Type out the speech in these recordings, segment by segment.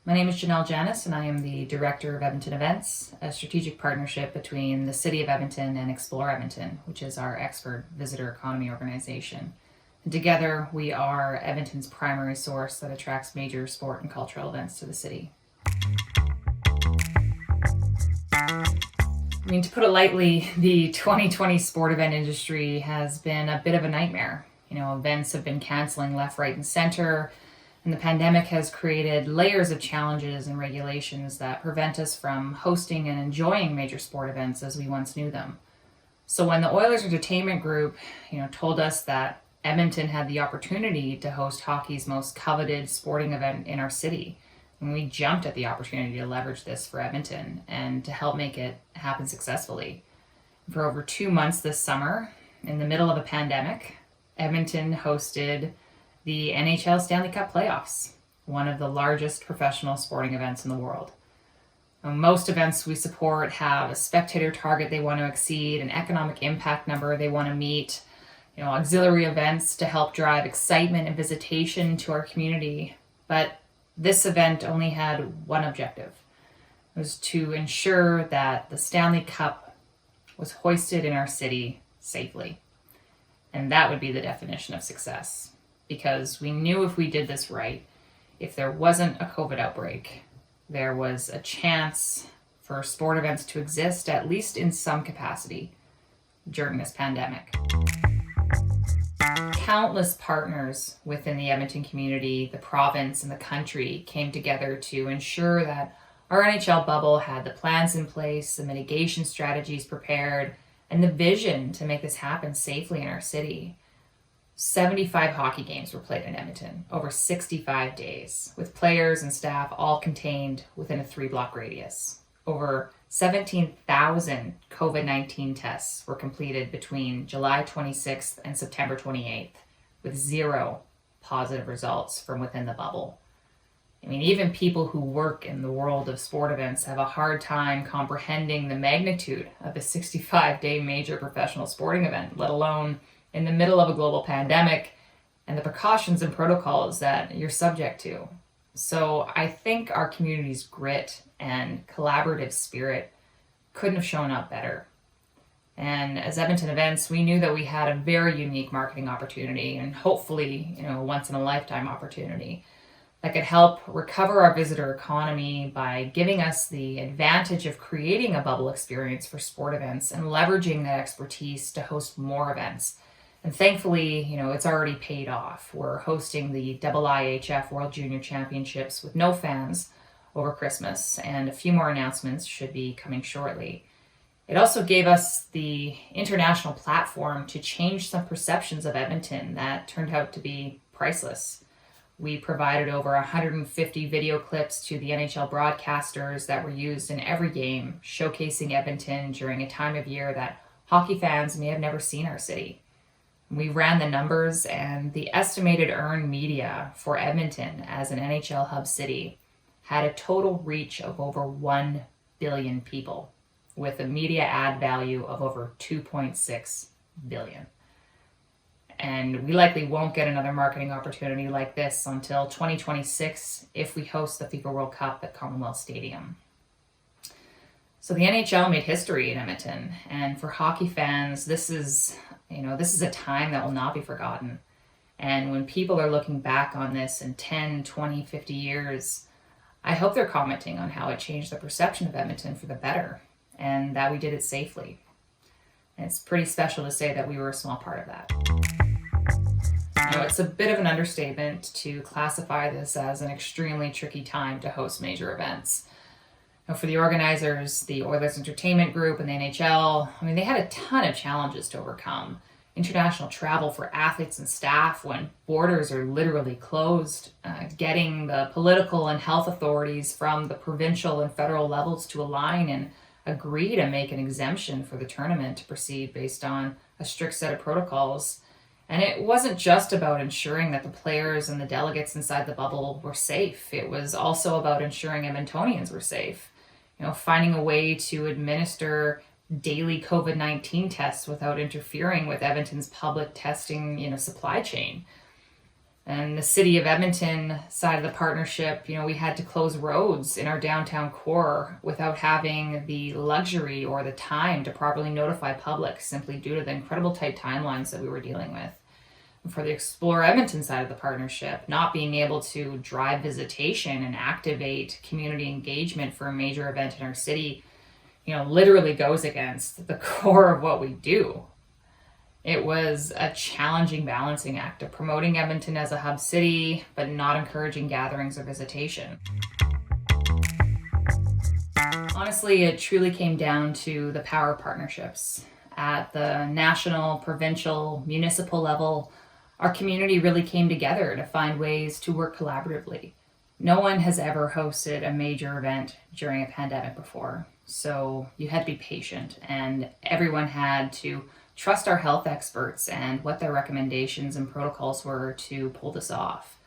My name is Janelle Janis, and I am the Director of Edmonton Events, a strategic partnership between the City of Edmonton and Explore Edmonton, which is our expert visitor economy organization. And together, we are Edmonton's primary source that attracts major sport and cultural events to the city. To put it lightly, the 2020 sport event industry has been a bit of a nightmare. Events have been canceling left, right, and center, and the pandemic has created layers of challenges and regulations that prevent us from hosting and enjoying major sport events as we once knew them. So when the Oilers Entertainment Group, told us that Edmonton had the opportunity to host hockey's most coveted sporting event in our city, and we jumped at the opportunity to leverage this for Edmonton and to help make it happen successfully. For over 2 months this summer, in the middle of a pandemic, Edmonton hosted the NHL Stanley Cup playoffs, one of the largest professional sporting events in the world. Most events we support have a spectator target they want to exceed, an economic impact number they want to meet, auxiliary events to help drive excitement and visitation to our community. But this event only had one objective. It was to ensure that the Stanley Cup was hoisted in our city safely. And that would be the definition of success. Because we knew if we did this right, if there wasn't a COVID outbreak, there was a chance for sport events to exist, at least in some capacity, during this pandemic. Countless partners within the Edmonton community, the province, and the country came together to ensure that our NHL bubble had the plans in place, the mitigation strategies prepared, and the vision to make this happen safely in our city. 75 hockey games were played in Edmonton over 65 days, with players and staff all contained within a 3-block radius. Over 17,000 COVID-19 tests were completed between July 26th and September 28th, with 0 positive results from within the bubble. Even people who work in the world of sport events have a hard time comprehending the magnitude of a 65-day major professional sporting event, let alone in the middle of a global pandemic and the precautions and protocols that you're subject to. So I think our community's grit and collaborative spirit couldn't have shown up better. And as Edmonton Events, we knew that we had a very unique marketing opportunity and hopefully, once in a lifetime opportunity that could help recover our visitor economy by giving us the advantage of creating a bubble experience for sport events and leveraging that expertise to host more events. And thankfully, it's already paid off. We're hosting the IIHF World Junior Championships with no fans over Christmas, and a few more announcements should be coming shortly. It also gave us the international platform to change some perceptions of Edmonton that turned out to be priceless. We provided over 150 video clips to the NHL broadcasters that were used in every game, showcasing Edmonton during a time of year that hockey fans may have never seen our city. We ran the numbers, and the estimated earned media for Edmonton as an NHL hub city had a total reach of over 1 billion people, with a media ad value of over $2.6 billion. And we likely won't get another marketing opportunity like this until 2026 if we host the FIFA World Cup at Commonwealth Stadium. So the NHL made history in Edmonton, and for hockey fans, this is a time that will not be forgotten. And when people are looking back on this in 10, 20, 50 years, I hope they're commenting on how it changed the perception of Edmonton for the better, and that we did it safely. And it's pretty special to say that we were a small part of that. It's a bit of an understatement to classify this as an extremely tricky time to host major events. For the organizers, the Oilers Entertainment Group and the NHL, they had a ton of challenges to overcome. International travel for athletes and staff when borders are literally closed, getting the political and health authorities from the provincial and federal levels to align and agree to make an exemption for the tournament to proceed based on a strict set of protocols. And it wasn't just about ensuring that the players and the delegates inside the bubble were safe. It was also about ensuring Edmontonians were safe. Finding a way to administer daily COVID-19 tests without interfering with Edmonton's public testing, supply chain. And the city of Edmonton side of the partnership, we had to close roads in our downtown core without having the luxury or the time to properly notify public simply due to the incredible tight timelines that we were dealing with. And for the Explore Edmonton side of the partnership, not being able to drive visitation and activate community engagement for a major event in our city, literally goes against the core of what we do. It was a challenging balancing act of promoting Edmonton as a hub city, but not encouraging gatherings or visitation. Honestly, it truly came down to the power of partnerships. At the national, provincial, municipal level, our community really came together to find ways to work collaboratively. No one has ever hosted a major event during a pandemic before, so you had to be patient, and everyone had to trust our health experts and what their recommendations and protocols were to pull this off.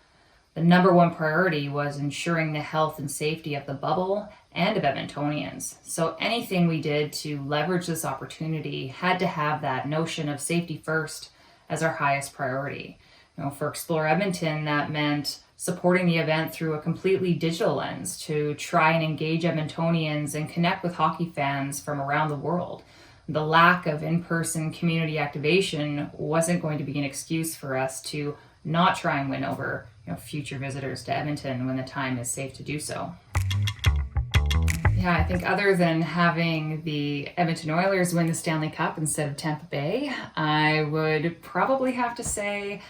The number one priority was ensuring the health and safety of the bubble and of Edmontonians. So anything we did to leverage this opportunity had to have that notion of safety first as our highest priority. For Explore Edmonton, that meant supporting the event through a completely digital lens to try and engage Edmontonians and connect with hockey fans from around the world. The lack of in-person community activation wasn't going to be an excuse for us to not try and win over future visitors to Edmonton when the time is safe to do so. Yeah, I think other than having the Edmonton Oilers win the Stanley Cup instead of Tampa Bay, I would probably have to say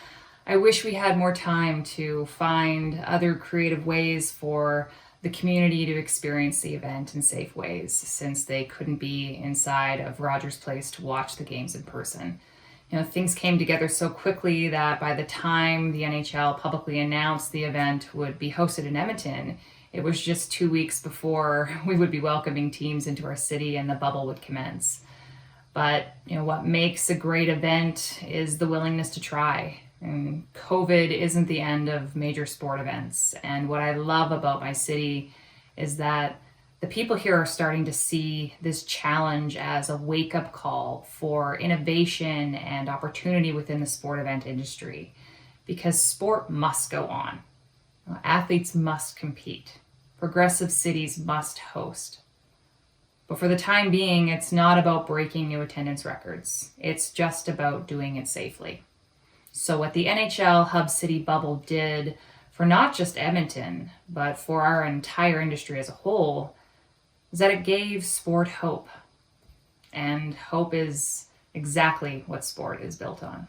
I wish we had more time to find other creative ways for the community to experience the event in safe ways, since they couldn't be inside of Rogers Place to watch the games in person. Things came together so quickly that by the time the NHL publicly announced the event would be hosted in Edmonton, it was just 2 weeks before we would be welcoming teams into our city and the bubble would commence. But what makes a great event is the willingness to try. And COVID isn't the end of major sport events. And what I love about my city is that the people here are starting to see this challenge as a wake-up call for innovation and opportunity within the sport event industry, because sport must go on. Athletes must compete. Progressive cities must host. But for the time being, it's not about breaking new attendance records. It's just about doing it safely. So what the NHL Hub City Bubble did for not just Edmonton, but for our entire industry as a whole, is that it gave sport hope. And hope is exactly what sport is built on.